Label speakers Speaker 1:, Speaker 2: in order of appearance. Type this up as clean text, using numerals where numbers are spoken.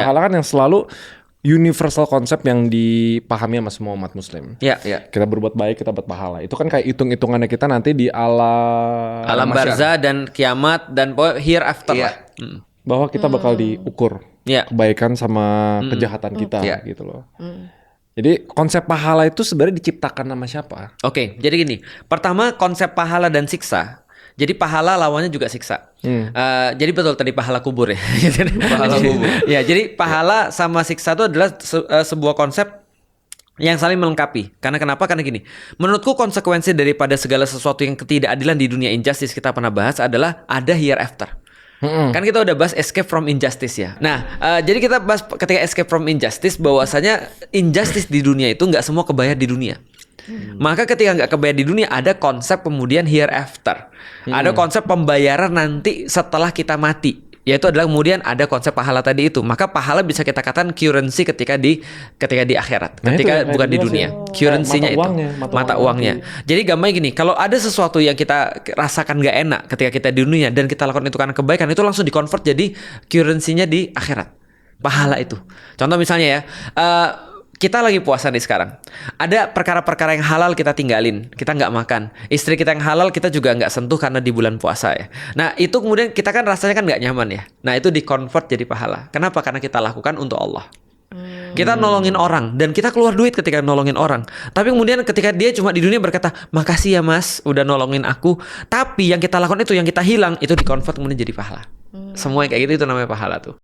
Speaker 1: Pahala kan yang selalu universal konsep yang dipahami sama semua umat muslim.
Speaker 2: Ya.
Speaker 1: Kita berbuat baik, kita dapat pahala. Itu kan kayak hitung-hitungannya kita nanti di
Speaker 2: Alam barzah dan kiamat dan hereafter lah.
Speaker 1: bahwa kita bakal diukur kebaikan sama kejahatan kita gitu loh. Jadi konsep pahala itu sebenarnya diciptakan sama siapa?
Speaker 2: Oke, jadi gini. Pertama, konsep pahala dan siksa. Jadi pahala lawannya juga siksa. Jadi betul tadi pahala kubur ya.
Speaker 3: Pahala kubur.
Speaker 2: Ya, jadi pahala sama siksa itu adalah sebuah konsep yang saling melengkapi. Karena kenapa? Karena gini. Menurutku konsekuensi daripada segala sesuatu yang ketidakadilan di dunia injustice kita pernah bahas adalah ada hereafter. Kan kita udah bahas escape from injustice ya. Nah, jadi kita bahas ketika escape from injustice bahwasanya injustice di dunia itu nggak semua kebayar di dunia. Maka ketika nggak kebayar di dunia ada konsep kemudian hereafter. Ada konsep pembayaran nanti setelah kita mati. Yaitu adalah kemudian ada konsep pahala tadi itu. Maka pahala bisa kita katakan currency ketika di akhirat. Ketika bukan di dunia. Currency-nya itu. Mata uangnya. Jadi gampangnya gini. Kalau ada sesuatu yang kita rasakan nggak enak ketika kita di dunia dan kita lakukan itu karena kebaikan, itu langsung di-convert jadi currency-nya di akhirat. Pahala itu. Contoh misalnya ya. Kita lagi puasa nih sekarang. Ada perkara-perkara yang halal kita tinggalin. Kita nggak makan. Istri kita yang halal kita juga nggak sentuh karena di bulan puasa ya. Nah itu kemudian kita kan rasanya kan nggak nyaman ya. Nah itu di-convert jadi pahala. Kenapa? Karena kita lakukan untuk Allah. Kita nolongin orang. Dan kita keluar duit ketika nolongin orang. Tapi kemudian ketika dia cuma di dunia berkata, makasih ya mas udah nolongin aku. Tapi yang kita lakukan itu, yang kita hilang, itu di-convert kemudian jadi pahala. Semua yang kayak gitu itu namanya pahala tuh.